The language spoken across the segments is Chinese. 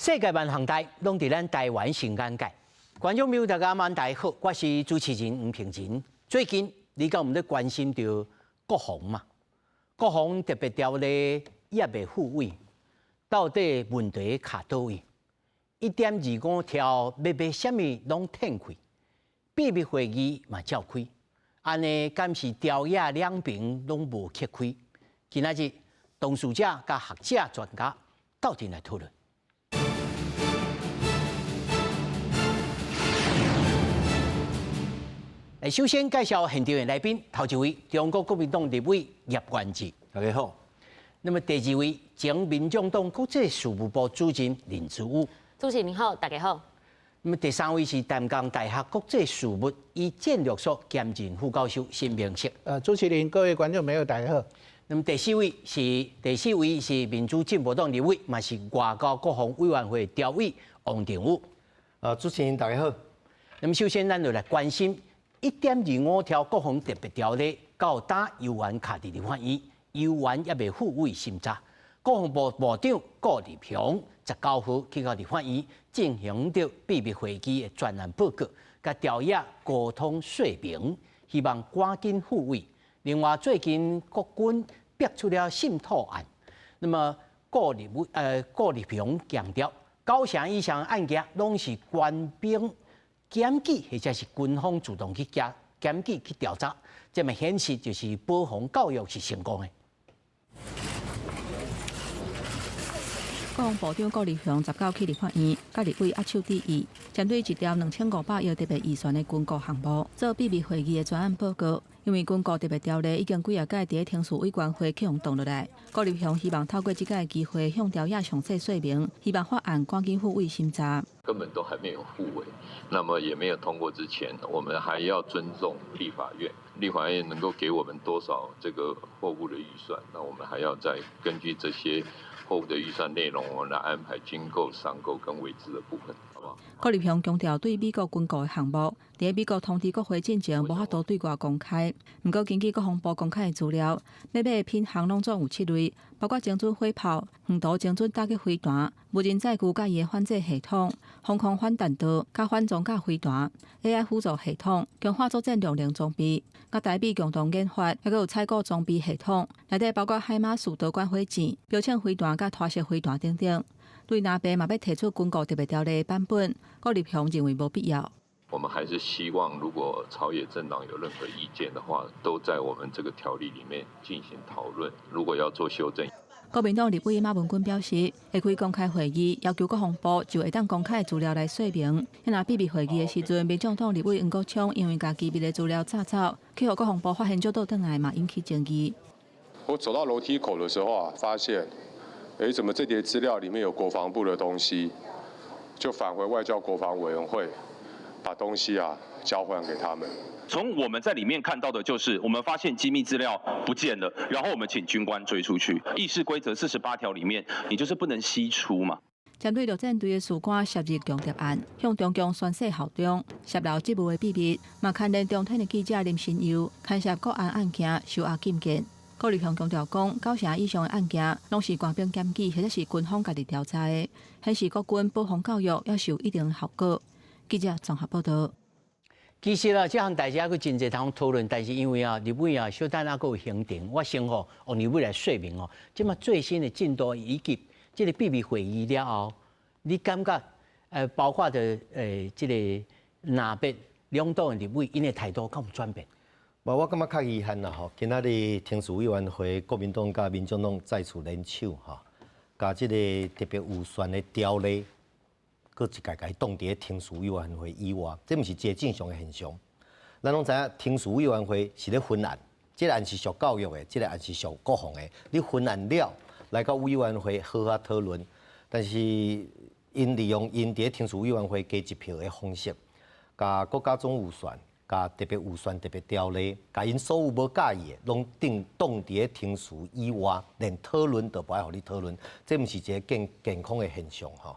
世界萬航台攏佇咱台灣新眼界。觀眾朋友大家晚大家好，我是主持人吳平真。最近你敢有咧關心到國防嘛？國防特別條例也未復位，到底問題卡倒位？1.25條要啥物攏褪開，秘密會議嘛照開，安尼敢是朝野兩邊攏無缺開？今仔日同事者甲學者專家鬥陣來討論。首先介紹現場的來賓，頭一位中國國民黨立委葉元之，大家好。那麼第二位前民眾黨國際事務部主任林姿媣，主持人好，大家好。那麼第三位是淡江大學國際事務與戰略所兼任副教授辛明釋，主持人、各位觀眾朋友大家好。那麼第四位是民主進步黨立委，嘛是外交國防委員會召委王定宇，主持人大家好。那麼首先咱就來關心。1.25條國防特別條例到打猶原卡佇立法院，猶原也未復位審查。國防部部長顧立雄19號去到立法院進行着秘密會議的專案報告，甲朝野溝通說明，希望趕緊復位。另外，最近國軍逼出了滲透案，那麼顧立雄強調，9成以上案件攏是官兵檢舉或者是軍方主動去檢舉去調查，這麼顯示就是保防教育是成功的。國防部長顧立雄19號去立法院，甲立委握手致意，針對一條2500億特別預算的軍購項目做秘密會議的專案報告。因為軍購特別條例已經幾啊屆佇聽事委員會啟用動落來，顧立雄希望透過這個機會向朝野詳細說明，希望法案趕緊復位審查。根本都還沒有復位，那麼也沒有通過之前，我們還要尊重立法院，立法院能夠給我們多少這個貨物的預算，那我們還要再根據這些貨物的預算內容，我們來安排軍購、商購跟委資的部分，好不好？顧立雄強調，對美國軍購的項目，在美國通知國會進前，無法度對外公開。不過，根據國防部公開的資料，要買的品項攏總有7類，包括精準火炮、遠途精準打擊飛彈、無人載具甲伊的反制系統、防空反彈道、甲反裝甲飛彈、AI 輔助系統、強化作戰量能裝備，甲台美共同研發，還有採購裝備系統，內底包括海馬斯導管火箭、標槍飛彈甲拖射飛彈等等。對那邊嘛要提出軍購特別條例的版本，顧立雄認為無必要。我們還是希望，如果朝野政黨有任何意見的話，都在我們這個條例裡面進行討論。如果要做修正，國民黨立委馬文君表示，會開公開會議，要求國防部就會當公開的資料來說明。那秘密會議的時陣，民眾黨立委黃國昌因為家機密的資料炸走，去予國防部發現，就倒轉來嘛引起爭議。我走到樓梯口的時候啊，發現，怎麼這疊資料裡面有國防部的東西，就返回外交國防委員會。把東西交還給他們。從我們在裡面看到的就是，我們發現機密資料不見了，然後我們請軍官追出去。議事規則48條裡面，你就是不能釋出嘛。針對陸戰隊的士官涉入強姦案，向中共宣誓效忠，泄露職務的秘密，嘛牽連中天的記者林新佑牽涉國安案件受壓禁見。顧立雄強調講，9成以上的案件攏是官兵檢舉或者是軍方家己調查的，顯示國軍保防教育要有一定的效果。記者綜合報道。其實這項大家去真濟通討論，但是因為立委小等還有行程，我先王立委來說明這麼最新的進度以及這個秘密會議了後，你感覺包括的這個那邊兩黨的立委因的態度有冇轉變？我感覺較遺憾啦吼，今仔日聽事委員會國民黨甲民眾黨再次聯手甲這個特別預算的條例。擱一屆屆凍佇聽事委員會以外，這毋是一個正常的現象。咱攏知影，聽事委員會是咧分案，這個案是屬教育的，這個案是屬國防的。你分案了，來到委員會好好討論。但是因利用因佇聽事委員會加一票的方式，甲國家總預算、甲特別預算特別條例，甲因所有無介意的，攏凍佇聽事以外，連討論都不愛互你討論。這毋是一個健康的現象吼。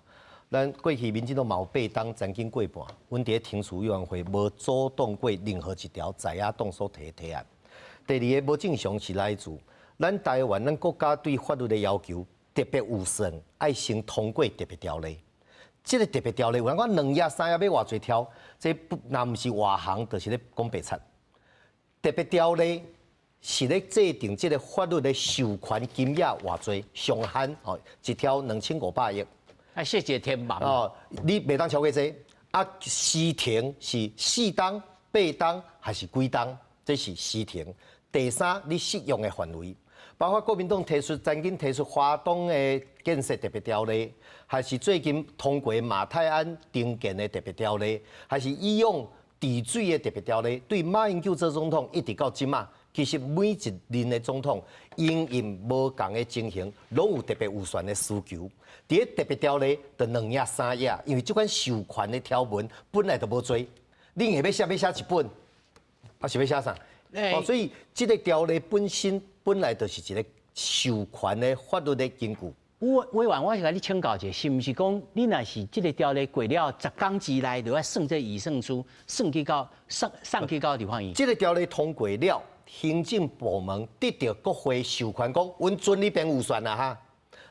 咱過去民進黨嘛有8黨將近過半，阮佇聽事委員會無阻擋過任何一條在野黨所提的提案。第二個無正常是來自咱台灣咱國家對法律的要求，特別預算愛先通過特別條例。這個特別條例，有人講2頁3頁要偌濟條，這不那不是外行，就是咧講白賊。特別條例是咧制定這個法律的授權金額偌濟，上限哦一條2500億。啊，謝謝天王哦，你袂當超過這啊？時停是4檔、8檔還是幾檔？這是時停。第三，你適用的範圍，包括國民黨提出曾經提出花東的建設特別條例，還是最近通過馬泰安丁建的特別條例，還是醫用治水的特別條例，對馬英九做總統一直到今嘛，其實每一任的總統因應無同的情形，攏有特別有權的需求。第一特別條例就2頁3頁，因為這款授權的條文本來就無多，你下要寫一本，還是要寫啥？哦，所以這個條例本來就是一個授權的法律的根據。委員，我是甲你請教一下，是毋是講你若是這個條例過了10天之內，就要送這議勝書，送去到地方院？這個條例通過了，行政部門得到國會授權，講阮准你編預算啦哈，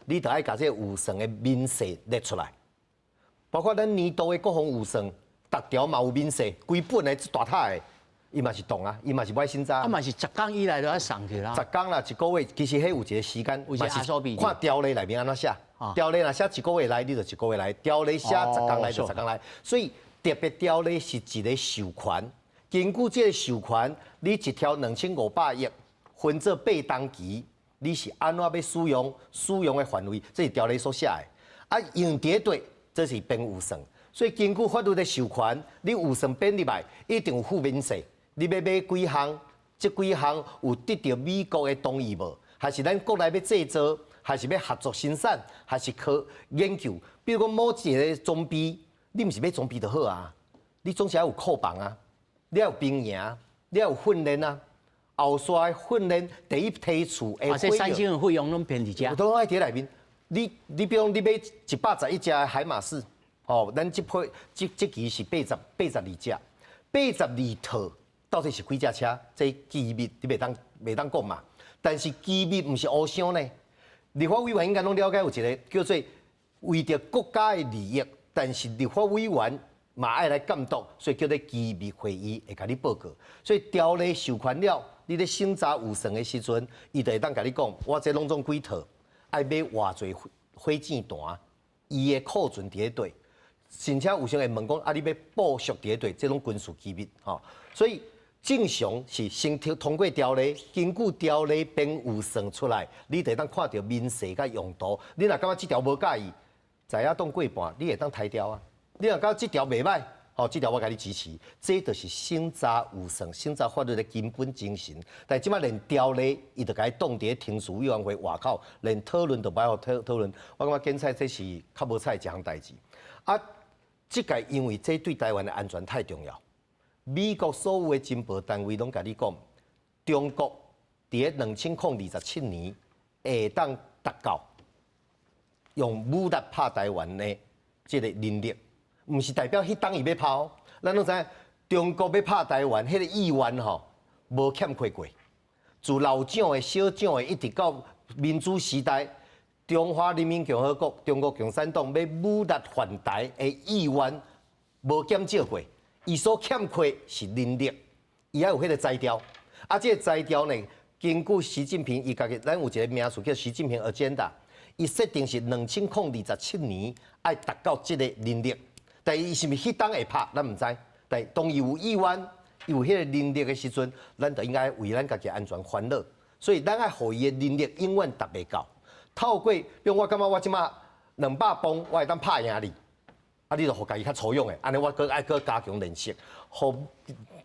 你就愛把這個預算的明細列出來，包括咱年度的國防預算，逐條嘛有明細，規本的這大塔的。伊嘛是動啊，伊嘛是買新扎。啊嘛是10天以內就要送去啦。10天啦，一個月，其實迄有一個時間，有一個壓縮比。看條例內面安怎寫，條例若寫一個月來，你就一個月來；條例寫10天來就10天來。所以特別條例是一個授權，根據這個授權，你一條2500億分做8檔期，你是安怎要使用的範圍，這是條例所寫的。啊，用佇對，這是編預算。所以根據法律的授權，你預算編入來一定有附明細。你要買幾項？這幾項有得到美國的同意無？還是咱國內要製造？還是要合作生產？還是科研究？比如講某一個裝備，你唔是買裝備就好啊？你總是要有庫房啊，你要有兵營，你要有訓練啊。後續訓練第一梯次的費用，這3星的費用攏偏佇遮。都愛佇內面。你比如講你買111架海馬士，哦，咱這期是82架，82套。到底是幾架車？這機密你袂當講嘛？但是機密唔是烏箱呢。立法委員應該攏了解有一個叫做為着國家的利益，但是立法委員嘛愛來監督，所以叫做機密會議會甲你報告。所以條例授權了，你咧審查預算的時陣，伊就會當甲你講，我這攏總幾套，愛買偌濟火箭彈，伊的庫存佇咧對，甚至有時會問講，啊，你要報銷佇咧對，這種軍事機密吼，所以。正常是先通過條例，根據條例編預算出來，你得當看到明細甲用途。你若感覺這條無介意，在野黨過半，你會當抬掉啊。你若感覺這條袂歹，哦，這條我甲你支持。這就是審查預算、審查法律的根本精神。但即馬連條例，伊就甲伊凍佇庭事委員會外口，連討論都不愛好討論。我感覺檢察這是較無彩一項代誌。啊，這個因為這對台灣的安全太重要。美國所有的情報單位攏甲你講，中國佇個2027年會當達到用武力拍台灣的這個能力，唔是代表迄當伊要拍哦。咱攏知影，中國要拍台灣，迄個意願吼無欠缺過。自老蔣的、小蔣的，一直到民主時代，中華人民共和國、中國共產黨要武力反台的意願無減少過。伊所欠缺是能力，伊還有迄個材料。啊，這個材料呢，根據習近平伊家己，咱有一個名詞叫習近平 agenda，伊設定是2027年愛達到這個能力。但伊是毋是迄當會拍，咱毋知。但當伊有意願、有迄個能力的時陣，咱就應該為咱家己安全煩惱。所以咱愛互伊的能力永遠達袂到。透過，比如我感覺我即馬200磅，我會當拍贏你。啊，你就互家己較粗勇的，安尼我擱愛擱加強練習，互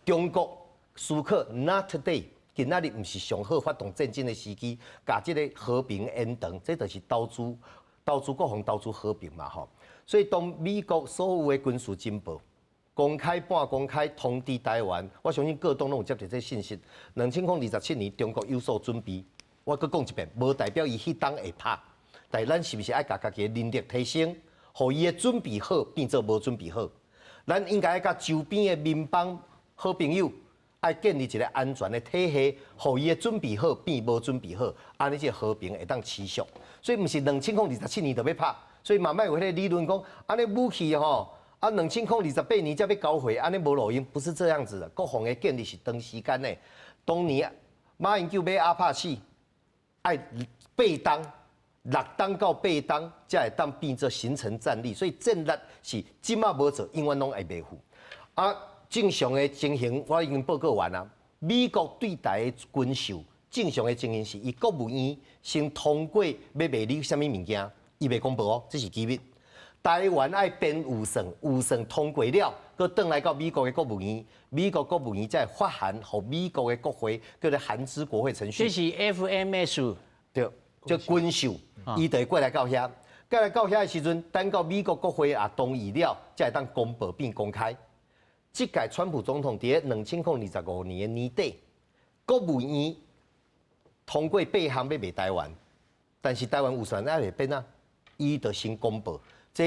中國思考 not today，今仔日毋是上好發動戰爭的時機，甲即個和平延長，這就是投資國防、投資和平嘛吼。所以當美國所有的軍事情報公開、半公開通知台灣，我相信各黨攏有接到這信息。2027年中國有所準備，我擱講一遍，無代表伊迄當會拍，但咱是毋是愛甲家己的能力提升？互伊的準備好變做無準備好，咱應該愛甲周邊的民邦好朋友，愛建立一個安全的體系，互伊的準備好變無準備好，安尼這個和平會當持續。所以毋是2027年就要拍，所以慢慢有迄個理論講，安尼武器吼，啊2028年才要交回，安尼無路用，不是這樣子的。國防的建立是長時間的。當年馬英九買阿帕契，愛8檔，6檔到8檔，才會當變做形成戰力。所以戰力是即馬無做，永遠攏會維護。啊，正常的情形我已經報告完了。美國對台的軍售，正常的情形是，伊國務院先通過要賣你什麼物件，伊未公布哦，這是機密。台灣愛編預算，預算通過了，佮轉來到美國的國務院，美國國務院再發函予美國的國會，叫做函知國會程序。這是 FMS， 對，叫軍售，伊就會過來到遐，過來到遐的時陣，等到美國國會也同意了，才會當公布並公開。這屆川普總統在2025年的年底，國務院通過8項要賣台灣，但是台灣預算還未變啊，伊就先公布。這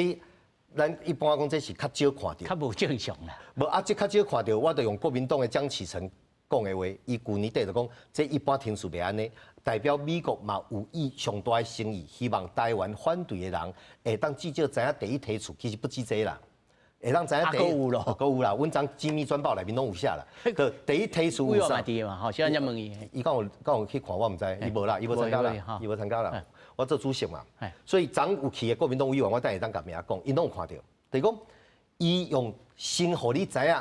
咱一般講，這是較少看到，較無正常啦。無啊，這較少看到，我就用國民黨的江啟臣講的話，伊去年底就講，這一般聽數袂安尼，代表美國嘛有意上大的誠意，希望台灣反對的人會當至少知影第一提出，其實不止這啦，會當知影第一有咯，有啦，阮昨機密專報內面攏有寫啦，個第一提出有啥？嘛，好，現在問伊，伊講有去看，我唔知，伊無啦，伊無參加啦，伊無參加啦。我做主席嘛，所以昨有去的國民黨委員，我等下當甲名講，因攏有看到，就是講伊用先互你知影，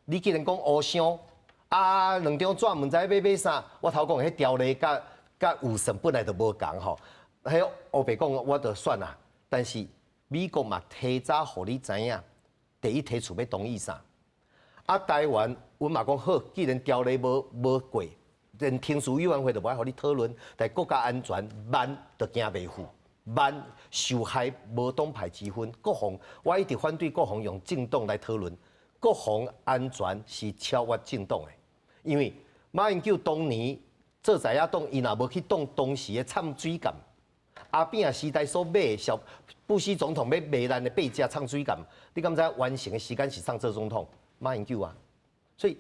你既然講烏箱啊，兩張紙唔知要買啥，我頭講迄條例甲預算本來就無共吼，迄烏白講我就算啦，但是美國嘛提早互你知影，第一提出要同意啥，啊台灣阮嘛講好，既然條例無過。連聽書委員會都無愛互你討論，但國家安全慢就驚袂赴，慢受害無黨派之分。國防我一直反對國防用政黨來討論，國防安全是超越政黨的，因為馬英九當年做在野黨，伊若無去擋當時的摻水艦，阿扁時代所買的小布希總統要賣咱的8架摻水艦，你敢知完成的時間是上這總統馬英九啊？所以。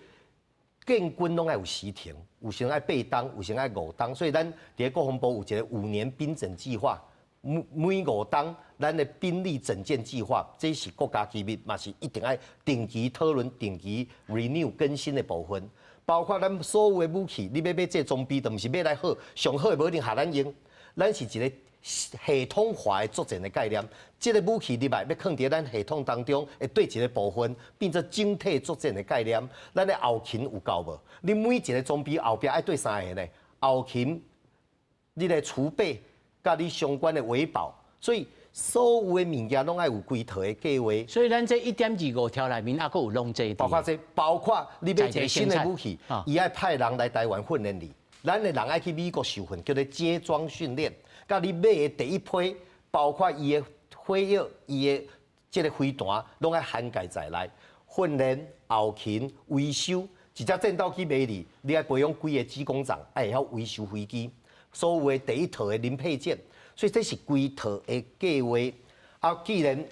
建軍攏愛有時程，有時愛8檔，有時愛5檔，所以咱佇國防部有一個5年兵整計劃，每5檔咱的兵力整建計劃，這是國家機密，嘛是一定愛定期討論、定期 renew 更新的部分，包括咱所有的武器，你要買這裝備，就唔是買來好，上好的無一定下咱用，咱是一個系統化的作戰的概念，這個武器入來要放在咱系統當中的對一個部分，變做整體作戰的概念。咱的後勤有夠無？你每一個裝備後邊愛對3個呢？後勤、你的儲備、甲你相關的維保，所以所有的物件攏愛有規劃的計劃。所以咱這1.25條裡面，還佫有弄這一點，包括你買一個新的武器，伊愛派人來台灣訓練你，咱的人愛去美國受訓，叫做接裝訓練。甲你買的第一批，包括伊的火藥、伊的這個飛彈，攏愛涵蓋在內。訓練、後勤、維修，一隻戰鬥機賣你愛培養幾個機工長，愛會曉維修飛機，所有的第一套的零配件，所以這是規套的計劃。啊，既然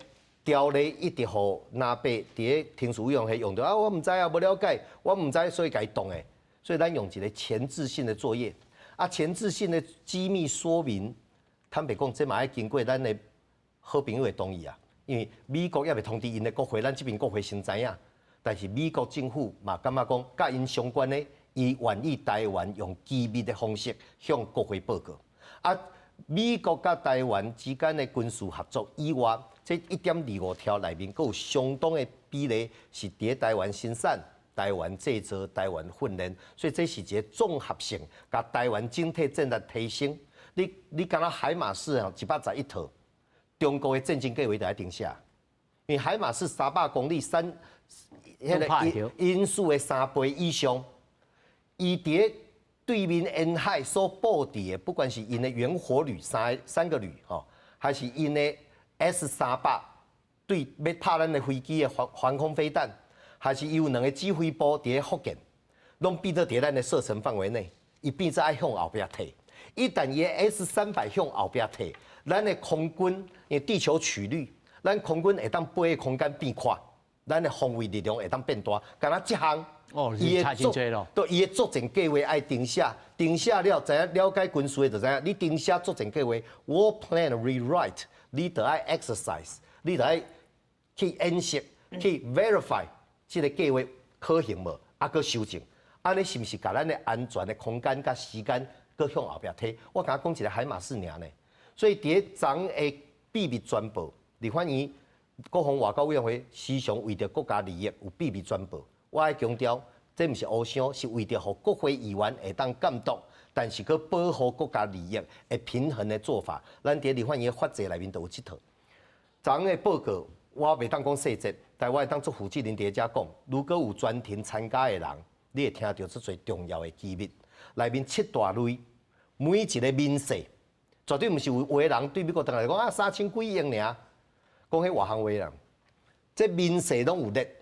條例一直互納貝佇個聽書委員會用到啊，我唔知啊，無了解，我唔知，所以該動的。所以咱用一個前置性的作業，啊，前置性的機密說明。坦白講，這嘛要經過咱的好朋友的同意啊，因為美國也未通知因的國會，咱這邊國會先知影。但是美國政府嘛感覺講，甲因相關的，伊願意台灣用機密的方式向國會報告。啊，美國甲台灣之間的軍事合作以外，這1.25條裡面，佫有相當的比例是佇台灣生產、台灣製造、台灣訓練，所以這是一個綜合性，甲台灣整體戰力提升。你敢若海馬式啊，111套，中國的戰爭計劃就愛定下，因為海馬式300公里音速的3倍以上，伊佇對面沿海所布置的，不管是因的遠火旅三個旅吼，還是因的 S300對要拍咱的飛機的防空飛彈，還是有2個指揮部佇福建，攏變做佇咱的射程範圍內，伊變做愛向後壁退。一旦伊 S300向後壁退，咱的空軍因為地球曲率，咱空軍會當飛的空間變寬，咱的防衛力量會當變大。敢若這項哦，是差真多咯。對，伊的作戰計劃愛定下，定下了，知影了解軍事的就知影，你定下作戰計劃 ，war plan rewrite， 你得愛 exercise， 你得愛去演習，去 verify 這個計劃可行無，啊，擱修正，安尼是毋是甲咱的安全的空間甲時間擱向後壁推？我甲講一個海馬式爾呢，所以佇昨的秘密宣布，立法院國防外交委員會時常為着國家利益有秘密宣布。我愛強調，這毋是烏想，是為着互國會議員會當監督，但是佮保護國家利益的平衡的做法。咱佇立法院的法制內面都有這套。昨昏的報告，我袂當講細節，但我會當做負責人佇遮講。如果有專程參加的人，你會聽到這最重要的機密。內面7大類，每一個面世，絕對毋是有的人對美國當來講啊3000幾億爾，講迄外行話啦。這面世攏有列。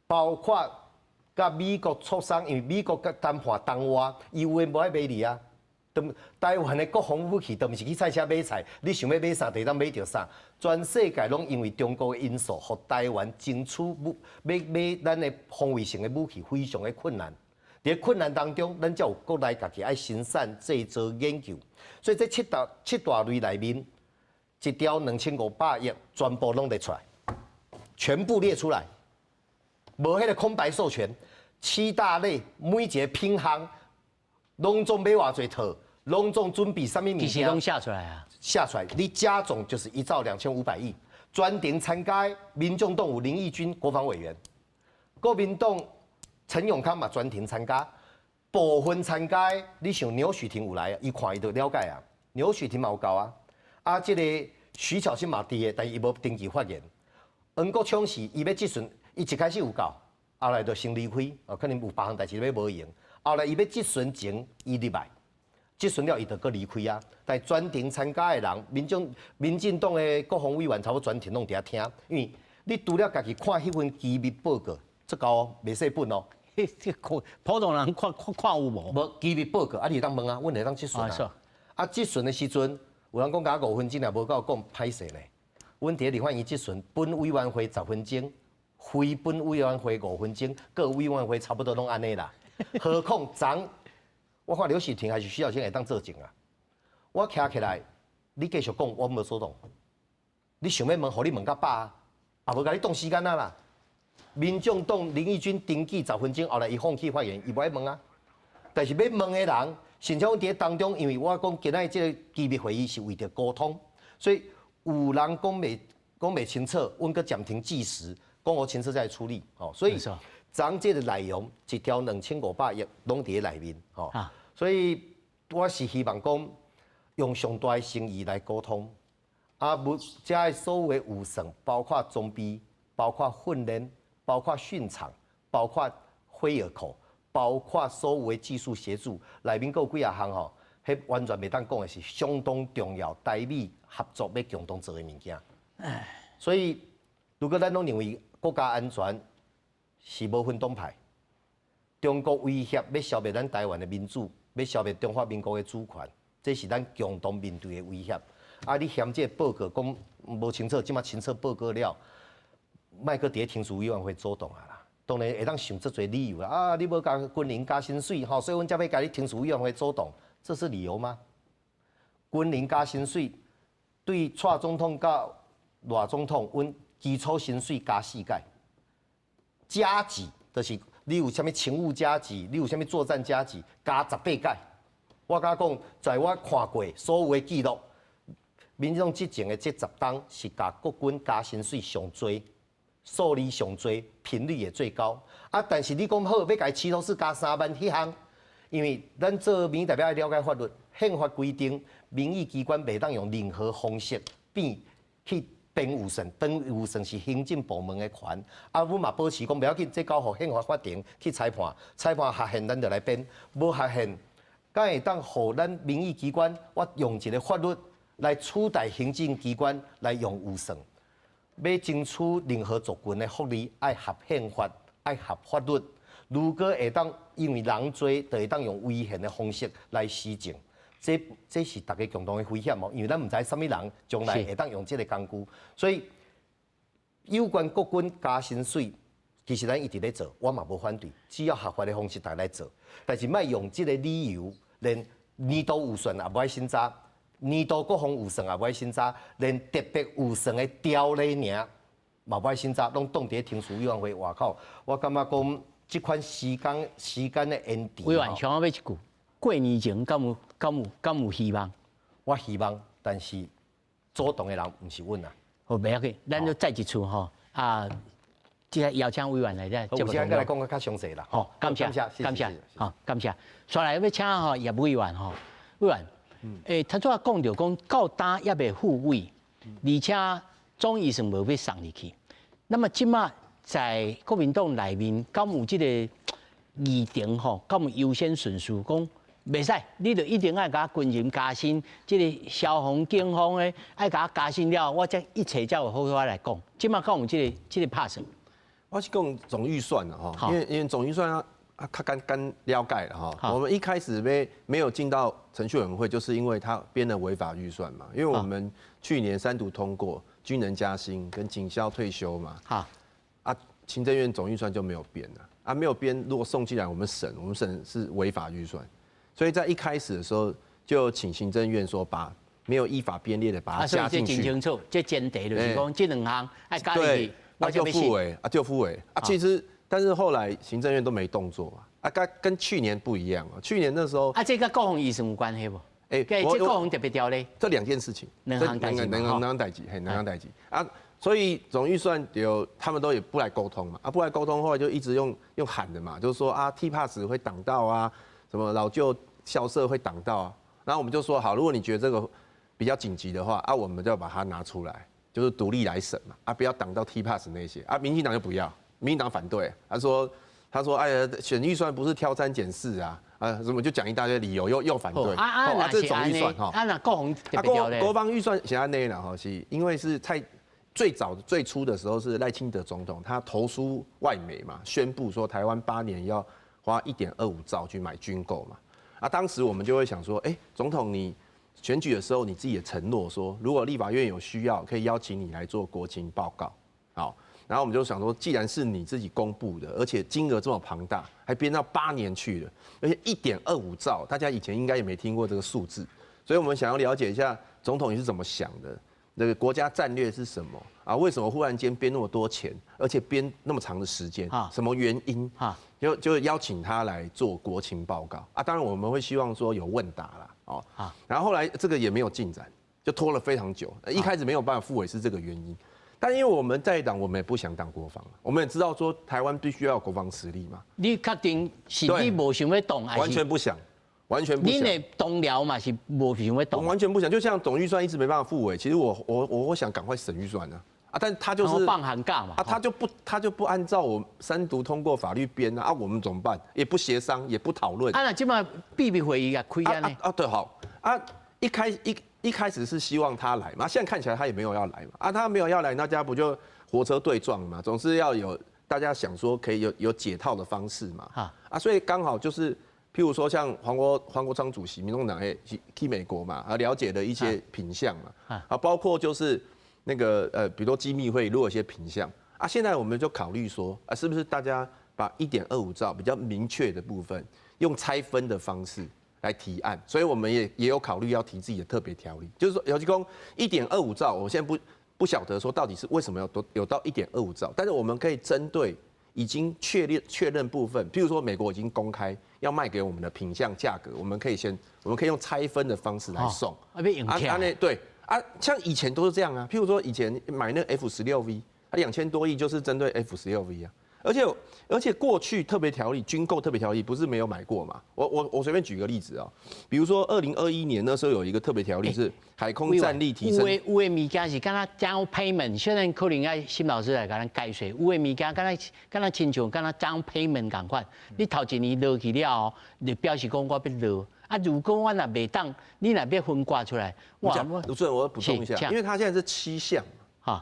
包括甲美國磋商，因為美國甲談判東話，伊有誒無愛買哩啊。台灣誒國防武器都毋是去菜市買菜，你想要買啥就當買着啥。全世界攏因為中國誒因素，互台灣爭取買咱誒防衛性誒武器非常誒困難。佇困難當中，咱才有國內家己愛生產製造研究。所以這七大類內面，一條2500億全部攏列出來，全部列出來。無迄個空白授權，7大類每一個品項，攏總買偌濟套，攏總準備啥物物件？其實攏寫出來啊，寫出來，你加總就是1兆2500億。專程參加民眾黨有林義君國防委員，國民黨陳永康嘛專程參加，部分參加，你像牛許霆有來，伊看伊就了解啊，牛許霆嘛有到啊，啊，這個徐巧芯嘛佇個，但伊無登記發言。黃國昌是伊要質詢。伊一開始有到，後來就先離開，可能有別項代志要無用。後來伊要質詢前，伊入來，質詢了伊就擱離開啊。但專程參加的人，民進黨的國防委員差不多專程攏佇遐聽，因為你除了家己看迄份機密報告，足夠袂細本哦。普通人看有無？無機密報告，啊，你會當問啊，阮會當質詢啊。啊，質詢的時陣，有人講甲5分鐘也無夠講歹勢呢。阮佇立法院質詢，本委員會10分鐘。非本委員會5分鐘，各委員會差不多攏安尼啦。何況昨我看劉許霆還是徐巧芯會當做證啊。我徛起來，你繼續講，我無所動。你想要問，互你問到飽啊，也無甲你擋時間啊啦。民眾黨林義君登記10分鐘，後來伊放棄發言，伊無愛問啊。但是要問的人，甚至阮佇當中，因為我講今仔這個機密會議是為着溝通，所以有人講袂清楚，阮閣暫停計時。講我清楚再處理，所以咱這個內容1條2500億攏佇內面，所以我是希望講用上大的誠意來溝通，啊，這所有的有算，包括裝備、包括訓練、包括訓場、包括會耳口、包括所有的技術協助，內面還有幾啊項吼，迄完全袂當講的是相當重要，台美合作要共同做的物件。所以如果咱攏認為國家安全是無分黨派，中國威脅要消滅咱台灣的民主，要消滅中華民國的主權，這是咱共同面對的威脅。啊，你嫌這個報告講無清楚，即馬清楚報告了，莫擱佇聽書委員會主動啊啦。當然會當想這儕理由啦，啊，你無甲軍人加薪水，吼，所以阮才要甲你聽書委員會主動，這是理由嗎？軍人加薪水對蔡總統甲賴總統，阮基礎薪水加4屆，加級就是你有啥物勤務加級，你有啥物作戰加級，加18屆。我甲講，在我看過所有的記錄，民眾執政的這10當是甲國軍加薪水上多，數字上多，頻率也最高。啊，但是你講好要甲伊起頭是加3萬迄項，因為咱做民意代表要了解法律，憲法規定民意機關袂當用任何方式變去。辯護審，辯護審是行政部門的權，啊，阮嘛保持講袂要緊，這交互憲法法庭去裁判，裁判合憲咱就來辯，無合憲，敢會當互咱民意機關，我用一個法律來取代行政機關來用護審，要爭取任何族群的福利，愛合憲法，愛合法律，如果會當因為人多，就會當用違憲的方式來施政。這是大家共同的危險哦，因為咱唔知什麼人將來會當用這個工具，所以有關國軍加薪水，其實咱一直在做，我嘛無反對，只要合法的方式大家來做，但是莫用這個理由，連年度預算也無愛審查，年度國防預算也無愛審查，連特別預算的條例爾嘛無愛審查，攏擋佇評述委員會外口。我感覺講這款時間的延遲。委員，像我要一句，過年前敢有希望？我希望，但是主動的人唔是阮啊。好，袂要緊，咱就再一次吼啊，即個邀請委員來咧。有時間再來講個較詳細啦。好，感謝，好，感謝。再來要請吼葉委員吼，委員，他昨講到講到單也未復位，而且總預算無要送入去。那麼即馬在國民黨內面，敢有即個議程吼，敢有優先順序講？袂使，你就一定愛甲軍人加薪，即個消防、警方誒，愛甲加薪了，我才一切才有好法來講。即馬講有即個拍算。我是講總預算了哈，因為總預算啊較干了解了哈。我們一開始沒有進到程序委員會，就是因為他編了違法預算嘛。因為我們去年3讀通過軍人加薪跟警消退休嘛。行政院總預算就沒有編了沒有編，如果送進來我們審是違法預算。所以在一開始的時候，就請行政院說把沒有依法編列的把它加進去。這真清楚，這前提就是講這兩項愛加進去，我就付委就付委其實，但是後來行政院都沒動作跟去年不一樣去年那時候這跟國防預算有關係不？這國防特別條例，這兩件事情，兩項代誌所以總預算他們都也不來溝通嘛不來溝通，後來就一直用喊的嘛，就是說TPAS 會擋到什麼老舊校舍會擋到然後我們就說好，如果你覺得這個比較緊急的話我們就要把它拿出來，就是獨立來審嘛不要擋到 TPAS 那些民進黨就不要，民進黨反對，他說哎呀，選預算不是挑3揀4什麼就講一大堆理由又反對這是總預算那國防特別條例，國防預算寫在那了是因為是最初的時候是賴清德總統他投書外媒嘛，宣布說台灣8年要花1.25兆去買軍購嘛，當時我們就會想說，總統你選舉的時候你自己也承諾說，如果立法院有需要，可以邀請你來做國情報告，好，然後我們就想說，既然是你自己公布的，而且金額這麼龐大，還編到8年去了，而且1.25兆，大家以前應該也沒聽過這個數字，所以我們想要了解一下總統你是怎麼想的，這個國家戰略是什麼為什麼忽然間編那麼多錢，而且編那麼長的時間，什麼原因就邀請他來做國情報告當然我們會希望說有問答啦然後後來這個也沒有進展，就拖了非常久，一開始沒有辦法復委是這個原因，但因為我們在黨，我們也不想當國防，我們也知道說台灣必須要有國防實力嘛。你確定是你無想要動還是？完全不想，完全不想。你的動了嘛是無想要動？我完全不想，就像總預算一直沒辦法復委，其實我想趕快審預算但他就是放寒假嘛他就不按照我3讀通過法律編我們怎麼辦？也不協商，也不討論那這麼閉閉會議開對好一開始是希望他來嘛，現在看起來他也沒有要來嘛他沒有要來，大家不就火車對撞嘛？總是要有大家想說可以有解套的方式嘛所以剛好就是譬如說像黃國昌主席，民眾黨去美國嘛了解的一些品項嘛包括就是那個比如說機密會如果有些品項現在我們就考慮說是不是大家把1.25兆比較明確的部分用拆分的方式來提案，所以我們也有考慮要提自己的特別條例，就是說，尤其說1.25兆，我現在不曉得說到底是為什麼有到1.25兆，但是我們可以針對已經確認部分，譬如說美國已經公開要賣給我們的品項價格，我們可以用拆分的方式來送，對。像以前都是這樣譬如說以前買那個 F-16V， 2000多億就是針對 F-16V 而且過去特別條例軍購特別條例不是沒有買過嘛？我隨便舉個例子比如說2021年那時候有一個特別條例是海空戰力提升。有的物件是敢若 down payment， 雖然可能要辛老師來甲咱解說。有的物件敢若親像敢若 down payment 同款，你頭一年落去了就表示講我要落。如果我若袂當，你若要分割出來，盧主任，我要補充一下，因為它現在是7項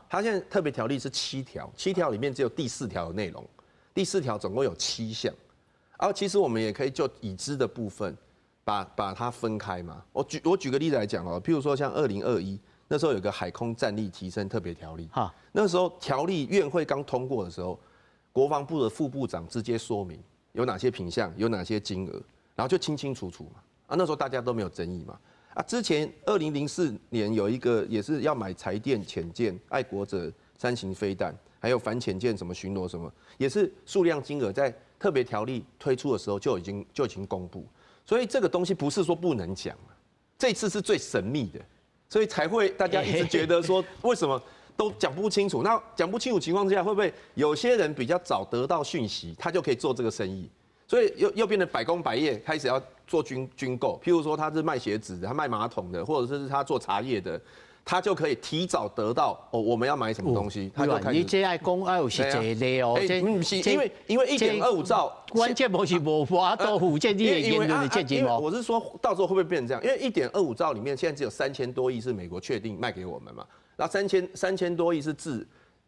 它現在特別條例是7條，7條裡面只有第4條的內容，第4條總共有7項，其實我們也可以就已知的部分把它分開嘛。我舉個例子來講譬如說像2021那時候有個海空戰力提升特別條例，那時候條例院會剛通過的時候，國防部的副部長直接說明有哪些品項，有哪些金額，然後就清清楚楚嘛。啊，那時候大家都沒有爭議嘛。啊，之前2004年有一個也是要買台電潛艦、愛國者3型飛彈，還有反潛艦什麼巡邏什麼，也是數量金額在特別條例推出的時候就已經公布。所以這個東西不是說不能講，這次是最神秘的，所以才會大家一直覺得說為什麼都講不清楚。那講不清楚情況之下，會不會有些人比較早得到訊息，他就可以做這個生意？所以又變得百工百業，開始要做軍購。譬如說他是賣鞋子的，他賣馬桶的，或者是他做茶葉的，他就可以提早得到我們要買什麼東西，他就開始。你這愛講愛有實際的哦，因為1.25兆，關鍵不是無法度負這你的言論的責任哦。我是說到時候會不會變成這樣？因為1.25兆裡面現在只有3000多億是美國確定賣給我們嘛，然後3000多億是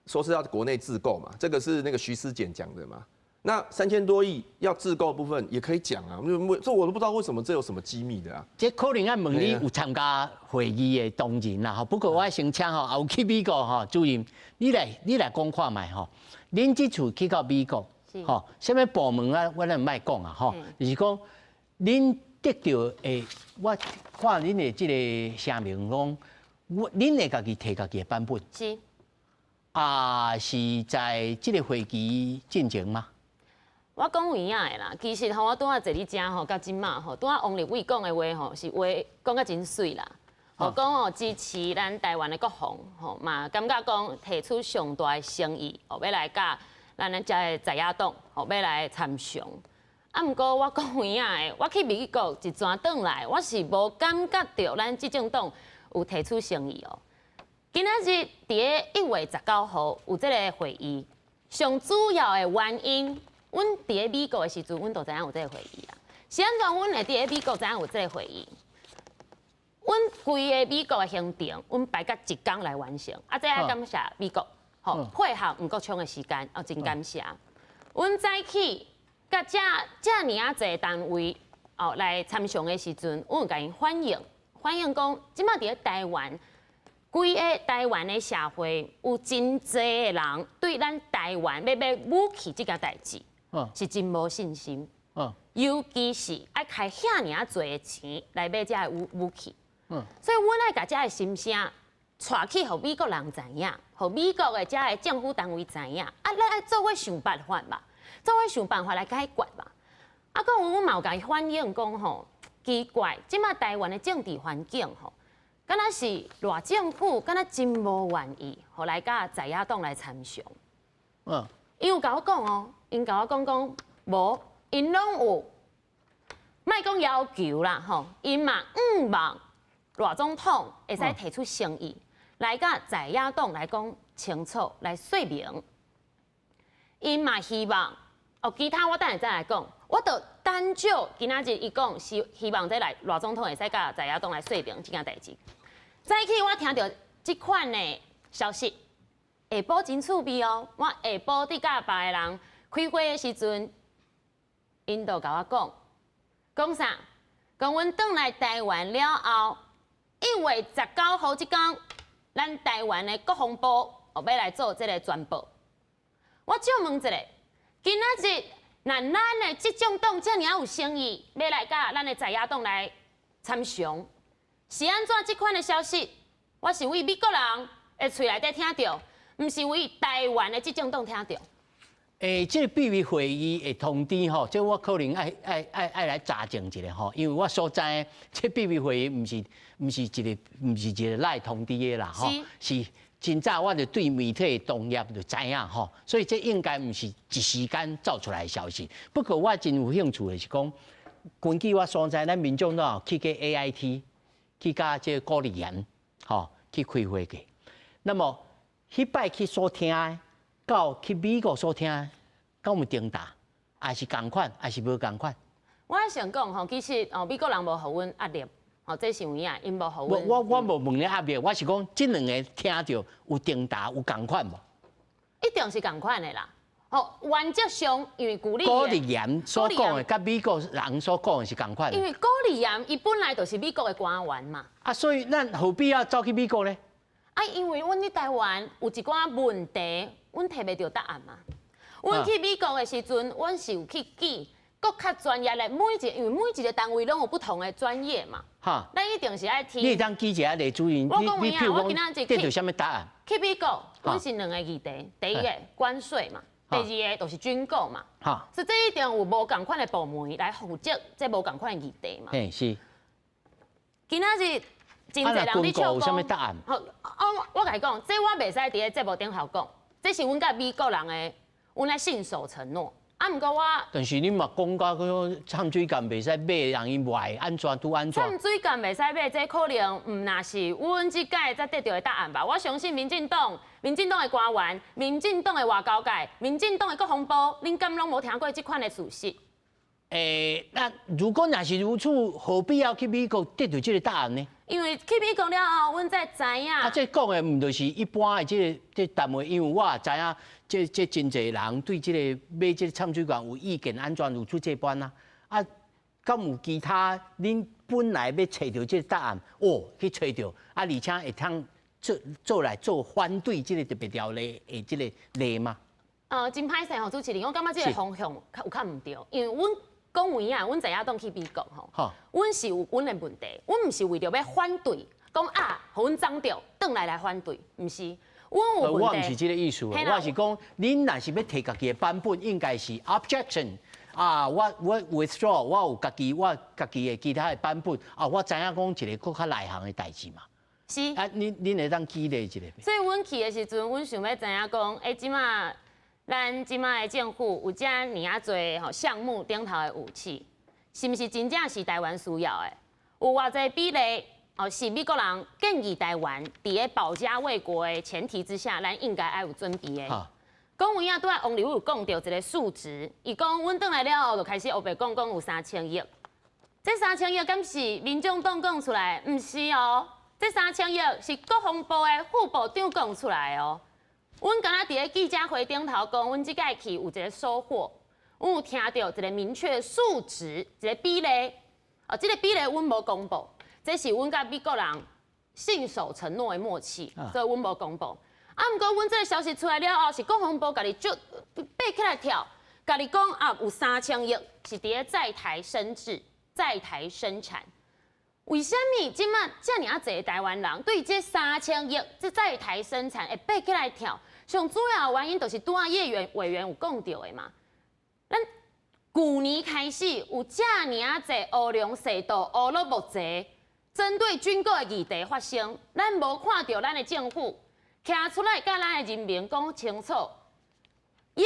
說是要國內自購嘛，這個是那個徐思儉講的嘛。那3000多億要自購部分也可以講啊，這我都不知道為什麼這有什麼機密的啊。這可能要問你有參加會議的同仁啦，哈。不過我先請哈，有去美國哈，主任，你來講看賣哈。恁這次去到美國，哈，什麼部門啊？我咱唔愛講啊，哈，就是講恁得到誒，我看恁的這個聲明講，恁會家己提家己的版本。是。啊，是在這個會議進行嗎？我講有影的啦，其實吼，我拄仔坐你遮吼，到今嘛吼，拄仔王立偉講的話吼，是話講甲真水啦。吼講吼支持咱台灣的國防，吼嘛感覺講提出上大的誠意，吼要來甲咱遮的在野黨，吼要來參詳。啊，毋過我講有影的，我去美國一轉轉來，我是無感覺到咱執政黨有提出誠意哦。今仔日伫個1月19號有這個會議，上主要的原因。阮佇個美國的時陣，阮就知影有這個會議啊。是安怎？阮會佇個美國知影有這個會議？阮規個美國的行程，阮排甲1天來完成。啊，這要感謝美國，吼配合吳國昌的時間，哦，真感謝。阮早起甲這爾啊儕單位哦來參詳的時陣，阮有甲因反映講，即馬佇個台灣，規個台灣的社會有真儕的人對咱台灣要買武器這件代誌。是真無信心，尤其是愛開遐爾啊濟的錢來買這個武器，所以阮愛甲這個心聲帶去，互美國人知影，互美國的這個政府單位知影，啊，咱愛做伙想辦法嘛，做伙想辦法來解決嘛。啊，閣有阮嘛有甲伊反映講吼，奇怪，即馬台灣的政治環境吼，敢若是賴政府敢若真無願意，互來甲在野黨來參詳。伊有甲我講哦，因甲我講無，因攏有，莫講要求啦吼，因嘛望賴總統會使提出誠意，來甲在野黨來講清楚來說明。因嘛希望哦，其他我等下再來講，我就單就今仔日伊講希望這賴總統會使甲在野黨來說明這件代誌。早起我聽到這款的消息。下晡真趣味哦！我下晡佇甲別個人開會的時陣，因就甲我講啥？講阮轉來台灣了後，1月19號這天，咱台灣的國防部哦要來做這個宣布。我就問一下，今仔日那咱的執政黨這麼有誠意，要來甲咱的在野黨來參詳，是安怎這款的消息？我是為美國人的嘴內底聽到。唔是為台灣的執政黨聽到。這個秘密會議的通知吼，這我可能愛來查證一下吼，因為我所知的這秘密會議唔是一個來通知的啦吼，是真早我就對媒體的同業就知影吼，所以這應該唔是一時間造出來的消息。不過我真有興趣的是講，根據我所知，咱民眾黨去個 AIT 去甲這個高麗岩吼去開會嘅，那麼。迄擺去所聽的，到去美國所聽的，敢有重大，還是共款，還是無共款？我想講吼，其實哦，美國人無互阮壓力，吼，這是有影，因無互阮。我無問你壓力，我是講，這兩個聽到有重大有共款無？一定是共款的啦。吼，原則上因為古立高麗岩所講的，甲美國人所講的是共款。因為高麗岩伊本來就是美國的官員嘛。啊，所以咱何必要走去美國呢？啊，因為阮佇台灣有一寡問題，阮摕袂到答案嘛。阮去美國的時陣，阮是有去記更較專業的因為每一個單位攏有不同的專業嘛。哈，咱一定是愛聽。你當記一下例主任，你譬如講得到什麼答案？去美國，阮是兩個議題，第一個關稅嘛，第二個就是軍購嘛。哈，所以這一定有無共款的部門來負責這無共款的議題嘛。嘿，是。今仔日真濟人咧笑講，好，我甲你講，這我袂使佇咧節目頂頭講，這是阮甲美國人的，阮來信守承諾。啊，毋過我，但是你嘛講到嗰摻水艦袂使買，讓伊賣安全拄安全。摻水艦袂使買，這可能毋若是阮即屆才得到的答案吧？我相信民進黨的官員、民進黨的外交界、民進黨的國防部，恁敢攏無聽過這款的事實？那如果若是如此，何必要去美國得到這個答案呢？因為去美國了後，阮才知影。啊，這講的毋就是一般的這個單位，因為我也知影。這真濟人對這個買這個摻水艦有意見，安怎如此這般啊？啊，敢有其他恁本來要找到這個答案，去找到，啊，而且會通做來做反對這個特別條例的這個例嗎？真歹勢吼，主持人，我感覺這個方向有較毋對，因為阮講有影，阮知影當去美國吼，阮是有阮的問題，阮毋是為着要反對，講互阮爭着，轉來反對，毋是。我唔是這個意思，我是講，恁若是要提家己的版本，應該是 objection 啊，我 withdraw， 我有家己的其他的版本啊，我知影講一個更較內行的代誌嘛。是啊，恁會當舉例一個。所以阮去的時陣，阮想要知影講，即馬咱即馬的政府有遮爾啊濟吼項目頂頭的武器，是毋是真正是台灣需要的？有偌濟比例？是美國人建議台灣在個保家衛國的前提之下，咱應該要有準備的。講有影拄仔王立委有講到一個數值，伊講阮轉來了後就開始黑白講有3000億。這3000億敢是民眾黨講出來？毋是哦，這3000億是國防部的副部長講出來哦。阮剛才在個記者會頂頭講，阮這屆去有一個收穫，阮有聽到一個明確數值，一個比例。這個比例阮無公布。這是阮甲美國人信守承諾的默契，所以阮無公布。毋過阮這個消息出來了後，是國防部家己就爬起來跳，家己講有3000億是佇個在台生製、在台生產。為什麼即馬遮爾啊濟台灣人對這3000億這在台生產會爬起來跳？上主要的原因就是拄仔葉委員有講到的嘛。咱去年開始有遮爾啊濟烏龍隧道、烏落木齊。針對軍購的議題發生，咱無看到咱的政府站出來，甲咱的人民講清楚，永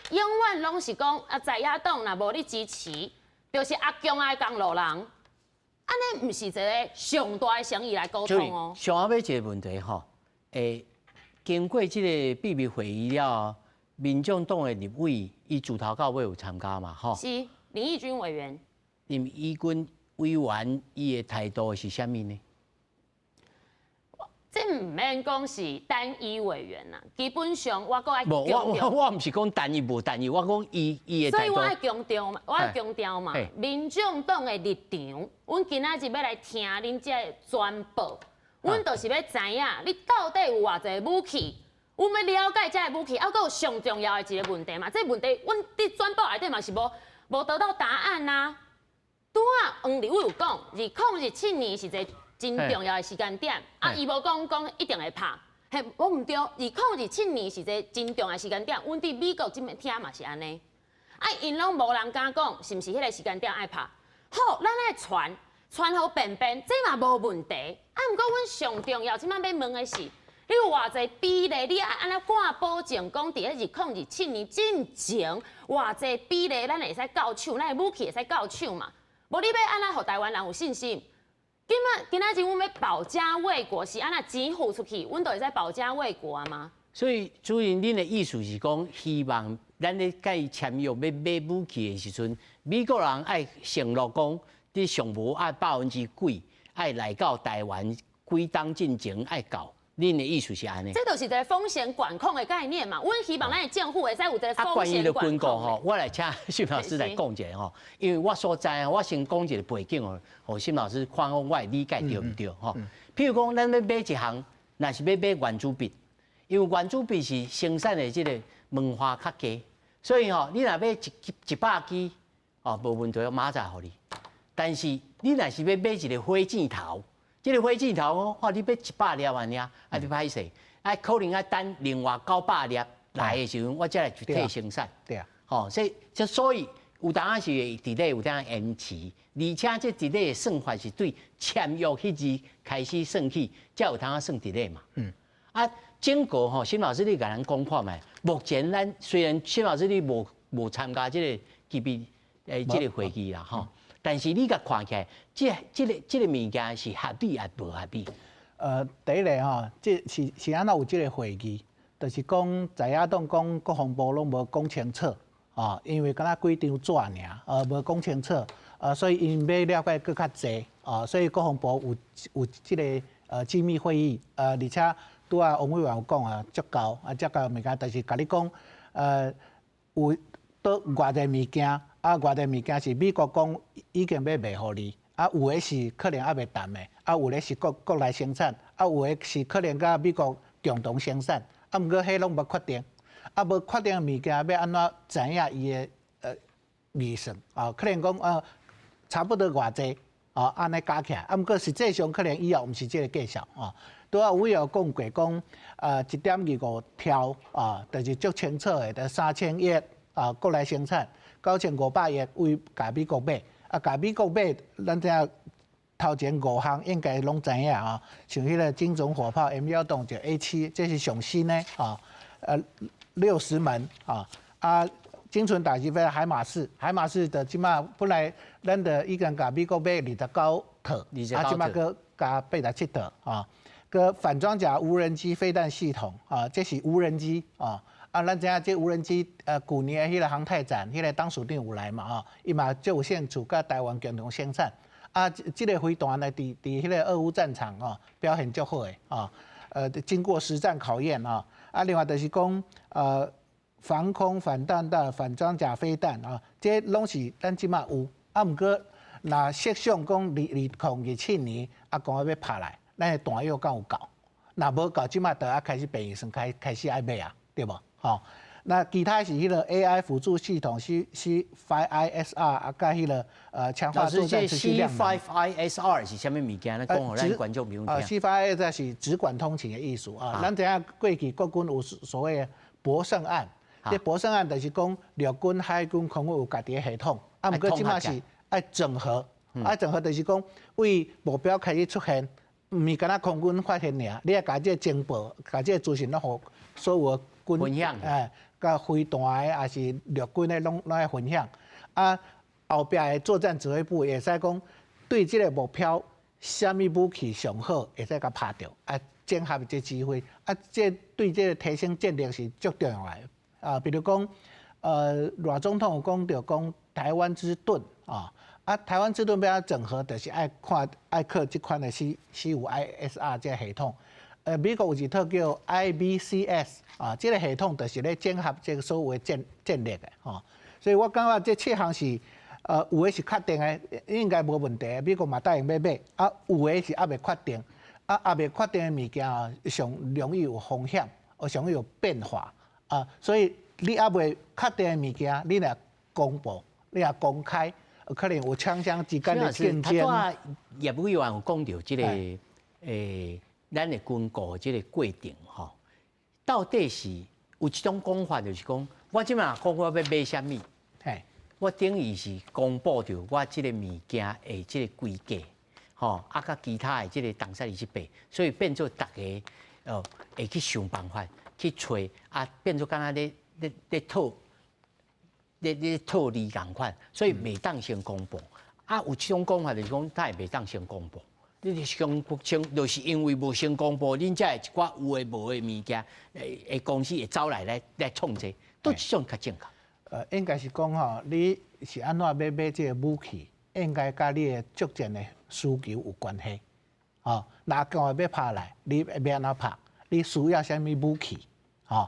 遠攏是講在野黨若無你支持，就是阿強的公路人，安尼毋是一個上大的誠意來溝通哦。上尾要一個問題吼，經過這個秘密會議了，民眾黨的立委伊自頭到尾有參加嘛？吼，是林義君委員。林義君。委員伊的態度是啥物呢？這唔免講是單一委員啦，基本上我閣愛強調。我唔是講單一無單一，我講伊的態度。所以我愛強調嘛，民眾黨的立場，阮今仔日要來聽恁這宣布，阮就是要知影你到底有偌濟武器，阮要了解這個武器，還閣有上重要的一個問題嘛。這個問題，阮佇宣布內底嘛是無得到答案吶。拄仔黃立委有講，2027年是一個真重要的時間點，伊無講一定會拍，我毋對，2027年是一個真重要的時間點，阮佇美國這邊聽嘛是安尼，因攏無人敢講是毋是迄個時間點愛拍，好，咱愛傳好便便，這嘛無問題，毋過阮上重要，即擺要問的是，你有偌濟比例，你愛安怎掛保證講，佇個2027年之前，偌濟比例咱會使到手，咱的武器會使到手嘛？無你要安怎，互台灣人有信心？今仔日阮要保家衛國，是安怎錢付出去，阮就會使保家衛國啊嗎？所以主任，恁的意思是講，希望咱咧甲伊簽約要買武器的時陣，美國人愛承諾講，你上無愛幾%，愛來到台灣幾當進前愛搞。恁的意思是安尼？這就是一個風險管控的概念嘛。阮希望咱的政府會使有一個風險管控。關於的軍購吼，我來請新老師來講一下吼。因為我所知啊，我先講一個背景哦，互新老師看我的理解對唔對吼？譬如講，咱要買一項，若是要買原子筆，因為原子筆是生產的這個文化較低，所以吼，你若要100支哦，無問題，馬上互你。但是你若是要買一個火箭頭，這個火箭頭哦，你要100粒安尼啊，要歹勢，可能要等另外900粒來的時陣，我才來去替生產。對啊，吼，所以有當啊是會 delay， 有當啊延遲，而且這 delay 的算法是對簽約迄日開始算起，才有當啊算 delay 嘛。整個吼，辛老師你甲咱講看覓，目前咱雖然辛老師你無參加這個級別這個會議啦吼，但是你甲看起來，這個物件是合理還無合理？第一個吼，這是安怎有這個會議？就是講在野黨講國防部攏無講清楚，因為敢若幾張紙爾，無講清楚，所以因要了解更較濟，所以國防部有這個機密會議，而且拄啊王委員有講啊，足夠物件，但是甲你講，有倒外地物件，外地物件是美國講已經要賣互你，有的是可能還袂談的，有的是國內生產，有的是可能甲美國共同生產。毋過迄攏無確定，無確定的物件要安怎知影伊的預算？可能講差不多偌濟，安尼加起來。毋過實際上可能以後毋是這個計數。拄仔有委員講過講1.25兆，就是足清楚的，就3000億國內生產，9500億為甲美國買，甲美國買，咱知影。頭前5項應該攏知影啊，像迄個精準火炮 M1 就 A7， 這是上新的60門精準打擊飛彈海馬士的即馬本來咱的已經甲美國買29套，即馬個加87套個反裝甲無人機飛彈系統這是無人機咱知影這無人機去年的迄個航太展，迄個當署長有來嘛伊嘛就有興趣甲台灣共同生產。這個飛彈呢，佇迄個俄烏戰場表現足好誒經過實戰考驗另外就是講防空反彈道、反裝甲飛彈這攏是咱即馬有毋過若設想講2027年講要拍來，咱的彈藥敢有夠？若無夠，即馬就要開始變算開始愛買啊，對無？那其他是迄個 AI 輔助系統 C5ISR 甲迄個強化作戰持續量能。C5ISR 是啥物物件？咱講互咱觀眾朋友聽。C5ISR 是直管通勤的意思咱知影過去國軍有所謂的博勝案，這博勝案就是講陸軍、海軍、空軍有家己的系統，毋過即馬是愛整合，整合就是講為目標開始出現，毋是敢若空軍發現爾，你要甲這個情報、甲這個資訊攏互所有的軍分享。甲飛彈的，還是陸軍的，攏來分享。後壁的作戰指揮部會使講，對這個目標，什麼武器上好，會使甲拍掉。整合這機會，這對這個提升戰力是足重要的。比如講，賴總統有講到講台灣之盾台灣之盾要整合，就是愛靠這款的 C5ISR 這個系統。美國有一套叫 IBCS 這個系統就是咧整合這個所有的戰力的所以我感覺這7項是有的是確定的，應該無問題。美國嘛答應要買，有的是還未確定，還未確定的物件上容易有風險，上容易有變化所以你還未確定的物件，你若公布，你若公開，可能有槍槍之間的競爭。葉委員有講到這個咱的軍購這個過程到底是有一種講法，就是講我即馬講我要買啥物，我等於是公布着我這個物件的這個規格，甲其他的這個動作是白，所以變做大家會去想辦法去找變做敢若咧套利共款，所以袂當先公布。有一種講法就是講，他也袂當先公布。你就是因為無先公布，恁才一寡有誒無誒物件，公司會走來創這，都這種較正確。應該是講你是安怎要買這個武器，應該甲你誒作戰誒需求有關係。若講要拍來，你要安怎拍？你需要啥物武器？有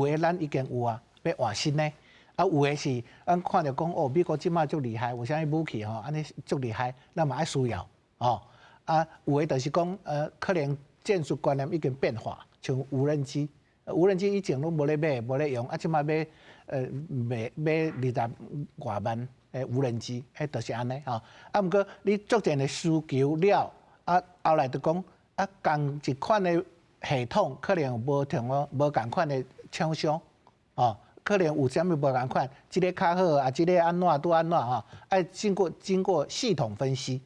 誒咱已經有要換新誒。有誒是咱看着講美國即馬足厲害，有啥物武器安尼足厲害，咱嘛愛需要有誒就是講可能戰術觀念已經變化，像無人機無人機以前攏無咧買，無咧用，啊，即馬買買20外萬誒無人機，就是安尼吼。啊，毋過你足盡的需求了，啊，後來就講啊，同一款的系統可能無共款的廠商，哦，可能有啥物無共款，即個較好啊，即個安怎都安怎吼，愛經過系統分析，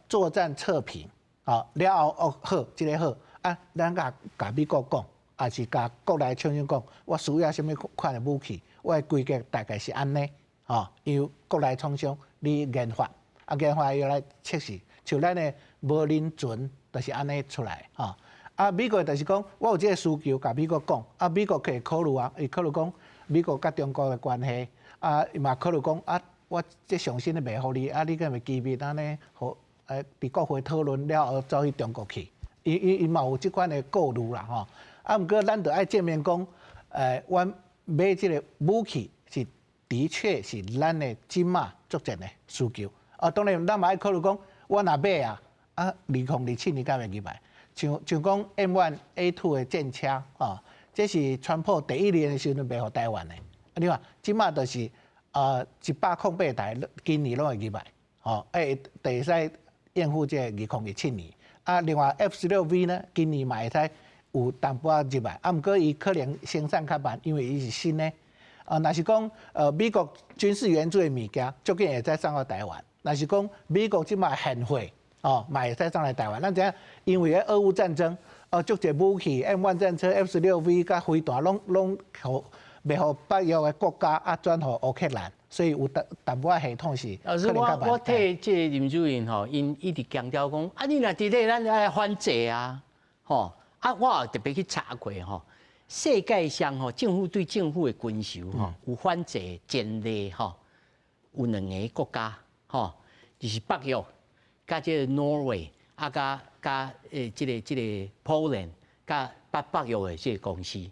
作戰測評，哦，了後哦好，即個好，啊，咱甲美國講。也是甲國內廠商講，我需要什麼款的武器，我的規格大概是安尼，吼，因為國內廠商你研發，啊研發要來測試，像咱的無人船就是安尼出來，吼。啊美國就是講，我有這個需求，甲美國講，啊美國可以考慮啊，伊考慮講美國甲中國的關係，啊伊嘛考慮講啊，我這上新的賣互你，啊你敢會機密安尼，好佇國會討論了後走去中國去，伊嘛有這款的顧慮啦，吼。啊，毋過咱着愛正面講，阮買即個武器是的確是咱的即馬作戰的需求。啊，當然咱嘛愛考慮講，我若買啊，2027年才會入來。像講 M1A2 的戰車，這是川普第1年的時陣賣互台灣的。你看，即馬就是108台，今年攏會入來，會使應付這2027年。啊，另外 F16V 呢，今年嘛會使。有淡薄仔入來，啊，毋過伊可能生產較慢，因為伊是新的。若是講美國軍事援助的物件，足緊會使送到台灣。若是講美國即賣現貨，嘛會使送來台灣。咱知影，因為俄烏戰爭，足儕武器 M1 戰車、F16V 甲飛彈攏賣互北約的國家，啊轉互烏克蘭，所以有淡薄仔系統是可能較慢。我替這個林主任吼，因一直強調講，啊，你若佇咧，咱愛反制啊，吼。啊，我也特別去查過吼，世界上吼政府對政府的軍售吼有反制前例吼，有2個國家吼，就是北約加這個挪威啊，加這個波蘭加北約的這個公司，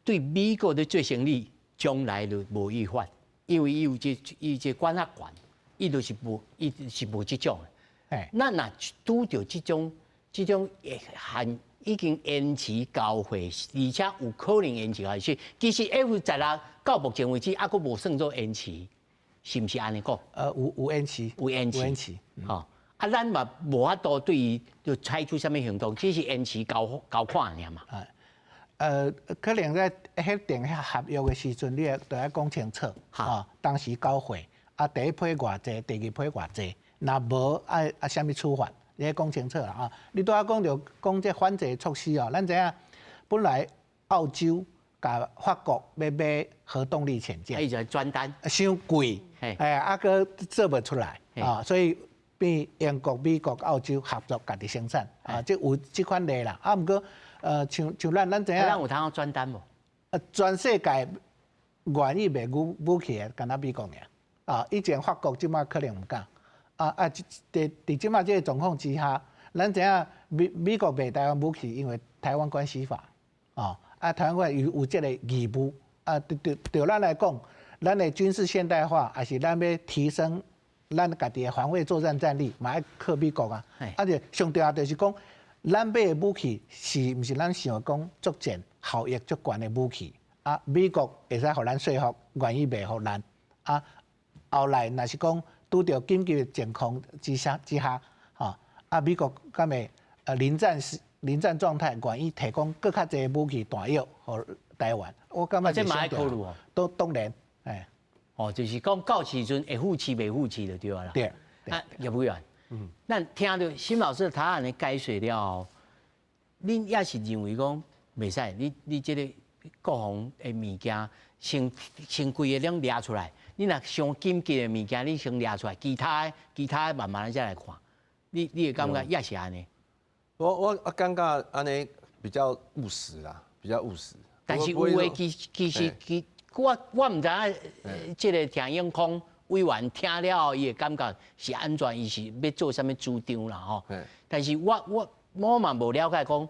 對美國的做生意從來就無違反，因為伊這管轄權，伊就是無這種的。咱若拄到這種已經延期交會，而且有可能延期下去。其實 F16到目前為止，還佫無算做延期，是毋是安尼講？有延期，有延期。吼，咱嘛無法度對伊就採取什麼行動，只是延期交看爾嘛。可能在迄訂合約的時陣，你都要講清楚。當時交會，第一批偌濟，第二批偌濟，若無啥物處罰。你講清楚啦啊！你拄仔講着講這反制措施哦，咱知影本來澳洲甲法國要買核動力潛艦，伊就專單，傷貴，閣做不出來啊，所以變英國、美國、澳洲合作家己生產啊，即有即款例啦。啊，毋過像咱知影，咱有通好專單無？全世界願意賣武器的，敢若美國爾啊，以前法國即馬可能毋敢。佇即馬這個狀況之下，咱知影美國賣台灣武器，因為台灣關係法，台灣關有這個義務，對咱來講，咱的軍事現代化，還是咱要提升咱家己的防衛作戰戰力，嘛要靠美國啊。就上重要就是講，咱買的武器是毋是咱想講作戰效益足懸的武器？美國會使互咱說服，願意賣互咱。後來若是講，拄到緊急的情況之下，美國敢會臨戰狀態，願意提供更較濟武器彈藥予台灣。我感覺這嘛愛考慮哦。當然，就是講到時陣會付起袂付起就對啦。對。葉委員，咱聽到辛老師他安尼解說了後，恁也是認為講袂使，你這個國防的物件先規個兩掠出來。你若上緊急的物件，你先掠出來，其他慢慢再來看。你會感覺也是安尼？我感覺安尼比較務實啦，比較務實。但是有誒，其實我毋知影，即個田永康委員聽了後，伊會感覺是安怎？伊是要做啥物主張啦吼？但是我嘛無了解講，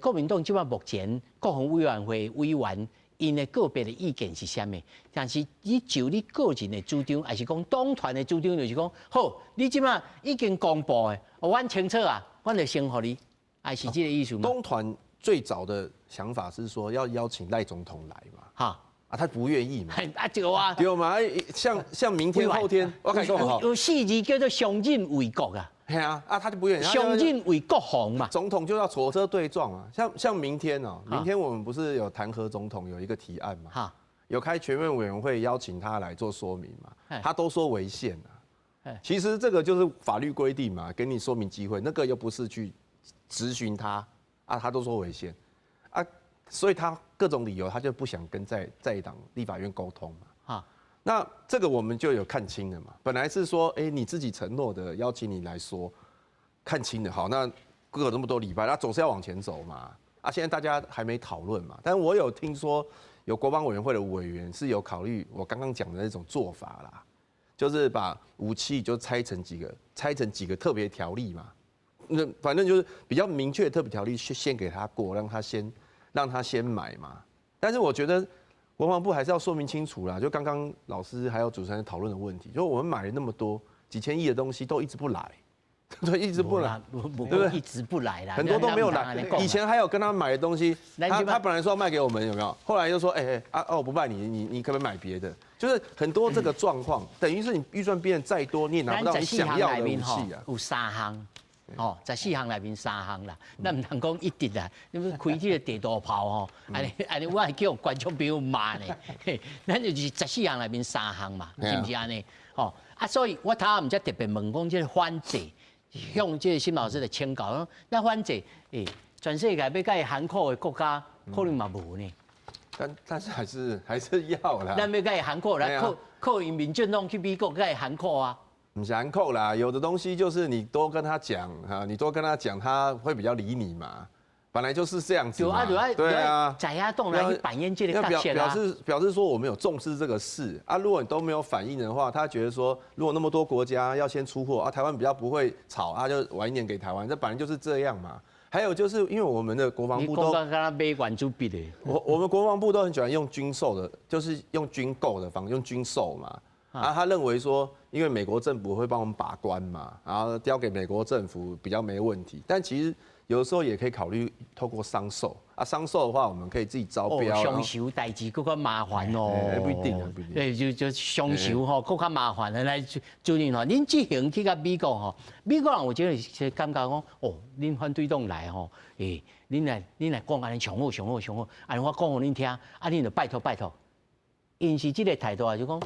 國民黨即擺目前國防委員會委員。因的個別的意見是啥物？但是你就你個人的主張，還是講黨團的主張，就是講好，你即馬已經公布的，阮清楚啊，阮就先互你，還是這個意思嗎？最早的想法是說要邀請賴總統來嘛，哈他不願意嘛，对啊，对嘛，像明天後天，我跟你講有4字叫做相認為國啊，係啊，他就不願意，相認為國防嘛，總統就要火車對撞啊，像明天哦，明天我們不是有彈劾總統有一個提案嘛，哈，有開全院委員會邀請他來做說明嘛，他都說違憲啊，其實這個就是法律規定嘛，給你說明機會，那個又不是去質詢他啊，他都說違憲啊，所以他各種理由他就不想跟在野黨立法院溝通嘛，哈，那這個我們就有看清了嘛，本來是說，你自己承諾的邀請你來說，看清了，好，那隔了那麼多禮拜，那總是要往前走嘛，啊，現在大家還沒討論嘛，但是我有聽說有國防委員會的委員是有考慮我剛剛講的那種做法啦，就是把武器就拆成幾個特別條例嘛。那反正就是比較明確的特別條例，先給他過，讓他先買嘛。但是我覺得國防部還是要說明清楚啦。就剛剛老師還有主持人討論的問題，就我們買了那麼多幾千億的東西，都一直不來，對，一直不來，對不對？一直不來啦，很多都沒有來。以前還有跟他買的東西，他本來說要賣給我們，有沒有？後來又說，我不賣你可不可以買別的？就是很多這個狀況，等於是你預算變得再多，你也拿不到你想要的武器啊。有3項。哦，14項內面3項啦，咱唔通講一直啦，你要開這個地圖炮吼，安尼我係叫觀眾朋友罵呢，咱就是14項內面3項嘛，是不是安尼？哦，所以我頭下唔才特別問講，這個反制，向這個辛老師來請教，那反制，全世界要甲伊喊扣的國家，可能嘛無呢。但是還是要啦。咱要甲伊喊扣來，扣因民進黨去美國甲伊喊扣啊。不是喊扣啦，有的東西就是你多跟他講哈，你多跟他講，他會比較理你嘛。本來就是這樣子嘛。對啊，在野黨來去扮演這個角色啦。表示說我們有重視這個事啊。如果你都沒有反應的話，他覺得說，如果那麼多國家要先出貨啊，台灣比較不會炒啊，就晚一年給台灣，這本來就是這樣嘛。還有就是因為我們的國防部都，我們國防部都很喜歡用軍售的，就是用軍購的方式，用軍售嘛。啊，他認為說，因為美國政府會幫我們把關嘛，然後交給美國政府比較沒問題。但其實有的時候也可以考慮透過商售啊，商售的話我們可以自己招標。商售代誌更加麻煩哦。不一定啊，不一定。對，就商售吼更加麻煩。來，就您吼，您之前去到美國吼，美國人我覺得感覺講，您反對黨來吼，您來講安尼上好，安尼我講給您聽，啊，您就拜託，因是這個態度啊，就講。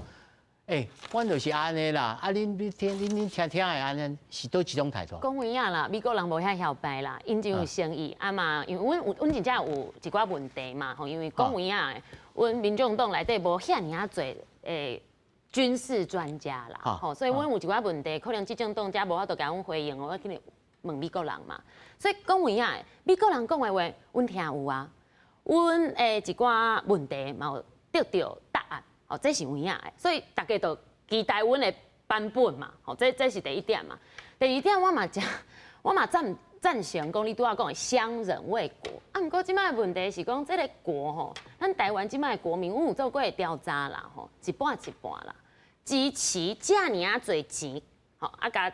阮就是安尼啦，啊，恁聽的安尼是倒一種態度。講有影啦，美國人無遐曉擺啦，因真有誠意啊嘛。因為阮真正有一寡問題嘛，吼，因為講有影的，阮民眾黨內底無遐爾濟軍事專家啦，吼，所以阮有一寡問題，可能執政黨遮無法度甲阮回應，我肯定問美國人嘛。所以講有影的，美國人講的話，阮聽有啊，阮一寡問題嘛有得到答案。哦，這是有影的，所以大家都期待阮的版本嘛。哦，這是第一點嘛。第二點，我嘛贊成講你拄仔講的相忍為國。啊，毋過即擺的問題是講，這個國吼，咱台灣即擺的國民，阮有做過調查啦，吼，一半啦，支持遮爾啊濟錢，吼，啊甲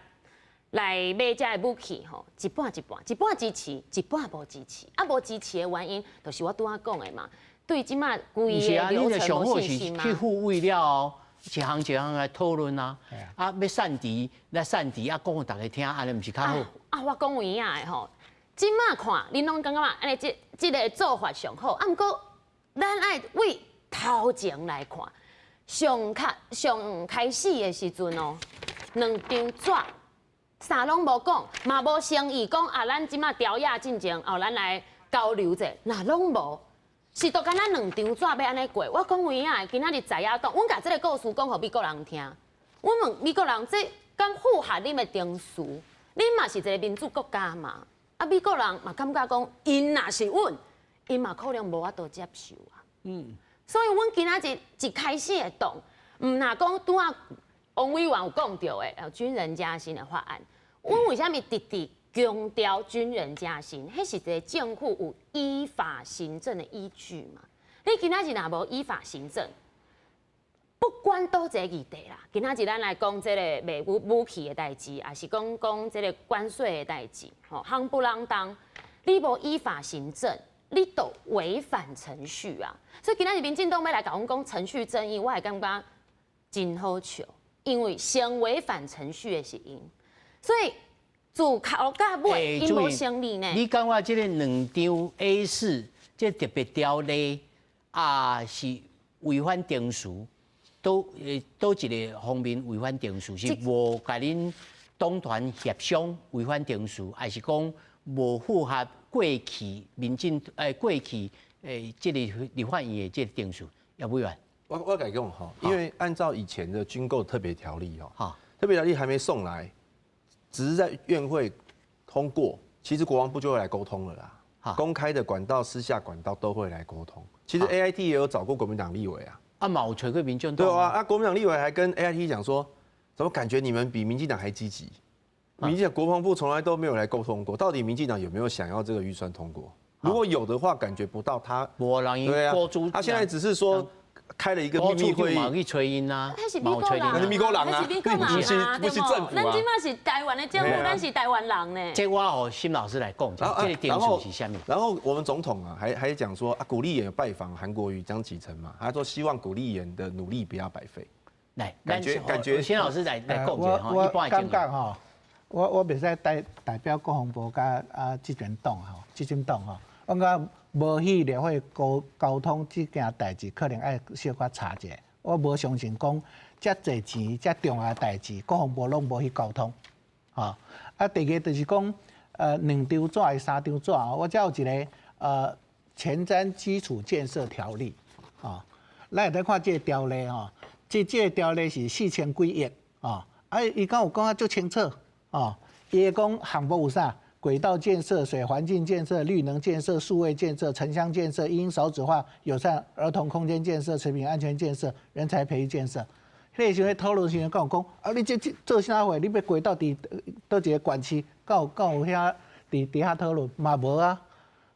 來買遮個武器，吼，一半，一半支持，一半無支持。啊，無支持的原因，就是我拄仔講的嘛。對即馬規個流程無信心嘛？去護衛了，一項來討論啊！啊，要散敵，來散敵啊，講互大家聽，安尼毋是較好？我講有影的吼，即馬看，恁攏感覺嘛，安尼即個做法上好。啊，毋過咱愛為頭前來看，上開始的時陣哦，2張紙，啥攏無講，嘛無誠意講啊，咱即馬調亞進前，咱來交流者，那攏無。是都敢若2張紙要安尼過，我講有影的，今仔日在野黨，阮甲這個故事講互美國人聽。阮問美國人，這敢符合恁的定序？恁嘛是一個民主國家嘛？啊，美國人嘛感覺講，因若是阮，因嘛可能無法度接受啊。所以阮今仔日一開始的動，毋若講拄仔王委員有講到的軍人加薪的法案，阮為蝦米直直強調軍人加薪，迄是一個政府有依法行政的依據嘛？你今仔日若無依法行政，不管倒一個議題啦，今仔日咱來講這個賣武器的代誌，也是講這個關稅的代誌，吼，夯不啷當，你無依法行政，你都違反程序啊！所以今仔日民進黨要來甲阮講程序正義，我還感覺真好笑，因為先違反程序的是因，所以自頭到尾因無成立呢。你感覺這個兩張 A4 這特別條例啊是違反定數，都一個方面違反定數，是無甲恁黨團協商違反定數，還是講無符合過去過去這個立法院的這個定數？葉委員，我改講哈，因為按照以前的軍購特別條例哈，特別條例還沒送來，只是在院會通過，其實國防部就會來溝通了啦。公開的管道、私下管道都會來溝通。其實 AIT 也有找過國民黨立委啊。啊，冇找過民進黨。對啊，國民黨立委還跟 AIT 講說，怎麼感覺你們比民進黨還積極？民進黨國防部從來都沒有來溝通過，到底民進黨有沒有想要這個預算通過？如果有的話，感覺不到他。對啊，他現在只是說開了一個秘密會議。去吹音啊，那是美國人啊，那是美國人啊，不是政府啊。咱今嘛是台灣的政府，咱是台灣人呢。這我讓辛老師來講，這個定數是什麼？然後我們總統啊，還講說啊，古立言有拜訪韓國瑜、江啟臣嘛，他說希望古立言的努力不要白費。來，感覺辛老師來講一下哈，一般的經驗哈。我袂使代表國防部甲執政黨吼，執政黨吼，我講無去立法溝通這件代志，可能愛小可查一下。我無相信講遮濟錢、遮重要的代志，國防部攏無去溝通，吼。第二個就是講兩張紙還是三張紙，我這有一個前瞻基礎建設條例，吼。咱來看這個條例吼，這個條例是4000幾億，吼。伊敢有講啊足清楚。哦，伊講項目有啥？軌道建設、水環境建設、綠能建設、數位建設、城鄉建設、因少子化、友善兒童空間建設、食品安全建設、人才培育建設。迄個時陣討論時陣，甲我講啊，你這做啥貨？你要軌道佇倒一個管區？敢有遐佇遐討論嘛無啊？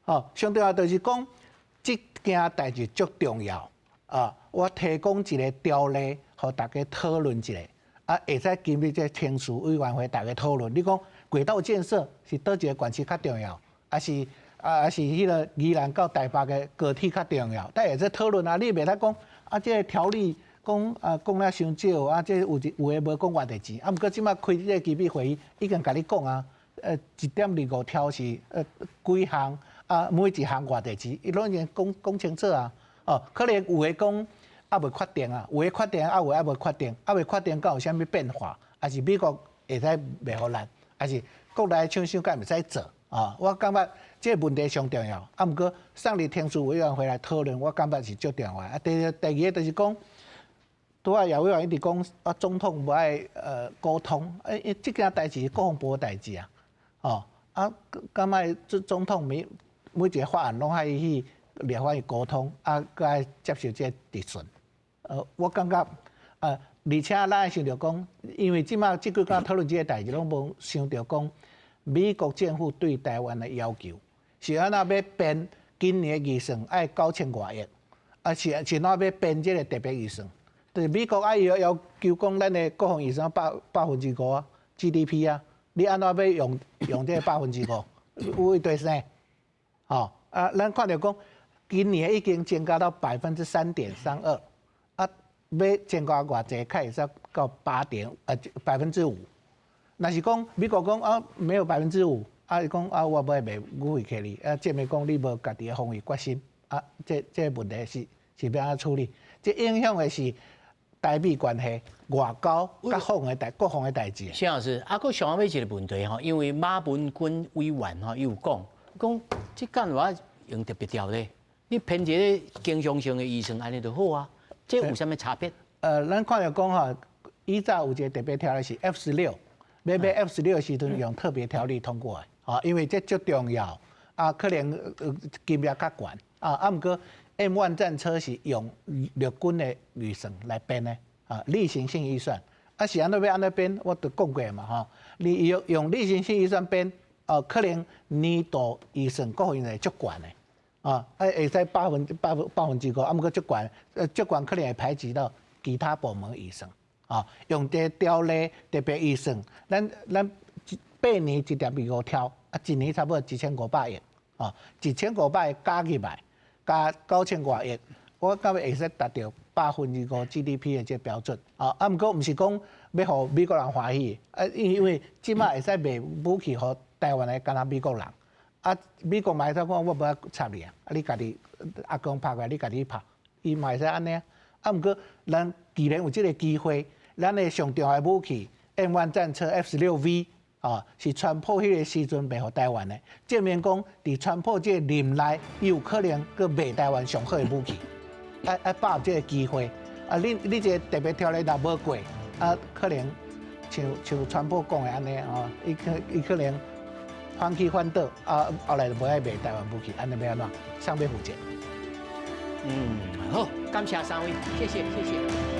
哦，上重要就是講，這件代志足重要啊！我提供一個條例，互大家討論一下。啊，會使今日這程序委員會大家討論。你講軌道建設是倒一個縣市較重要，還是迄個宜蘭到台北的高鐵較重要？但會使討論啊，你袂使講啊，這個條例講講了傷少啊，這有誒無講偌濟錢。啊，毋過即擺開這個機密會議已經甲你講啊，1.25條是幾項啊，每一項偌濟錢，伊攏已經講清楚啊。哦，可能有誒講。還未確定啊，有誒確定，有誒還未確定，還未確定，敢有啥物變化？還是美國會使袂互咱？還是國內廠商敢袂使做啊？我感覺這個問題上重要。啊，毋過送入程序委員會來討論，我感覺是足重要。啊，第二個就是講，拄仔葉委員一直講啊，總統無愛溝通，即件代志是國防部誒代志啊。哦，啊，感覺這總統每一個法案攏愛去立法院溝通，啊，佮愛接受這質詢。我感覺而且咱會想到講，因為即馬即幾工討論這個代志，攏無想到講美國政府對台灣的要求是安怎要編今年的預算愛9000多億，啊是安怎要編這個特別預算？就是美國愛要求講咱的國防預算5%啊 GDP 啊，你安怎要用這個5%？有一堆啥？吼啊，咱看到講今年已經增加到3.32%。要增加偌濟，開始到5%。若是講美國講啊，沒有5%，啊伊講啊，我買賣武器給你，啊證明講你無家己的防禦決心，啊這問題是要安怎處理？這影響的是台美關係、外交、甲國防的代志。謝老師，啊，佫上尾一個問題吼，因為馬文君委員吼又講即干我用特別條例，你編一個經常性的預算安尼就好啊。這有啥物差別？咱看到講吼，以前有一個特別條例是 F16， 要買 F16時陣用特別條例通過的，啊，因為這足重要，啊，可能金額較懸，啊，毋過 M1 戰車是用陸軍的預算來編的，啊，例行性預算，啊，是安怎要安怎編，我都講過嘛，吼，你用例行性預算編，可能年度預算各方面足懸的。啊，會使5%，啊，毋過足懸，足懸可能會排擠到其他部門預算。啊，用這條例特別預算，咱8年1.25條，啊，一年差不多1500億，哦，1500加起來加9000多億，我感覺會使達到5%GDP 的這個標準。啊，毋過毋是講要互美國人歡喜，因為即馬會使賣武器互台灣的，敢若美國人。啊，美國嘛會使講我無要插你啊，你家己阿公拍過來，你家己拍，伊嘛會使安尼啊。啊，毋過咱既然有這個機會，咱的上重要的武器 M1 戰車 F16V 啊，是川普迄個時陣賣互台灣的，證明講佇川普這個任內，伊有可能去賣台灣上好的武器，把握這個機會。啊，你這個特別條例若無過，啊，可能像川普講的安尼啊，伊可能反起反倒，啊，後來就無愛賣台灣武器，安尼要安怎？上邊負責。好，感謝三位，謝謝。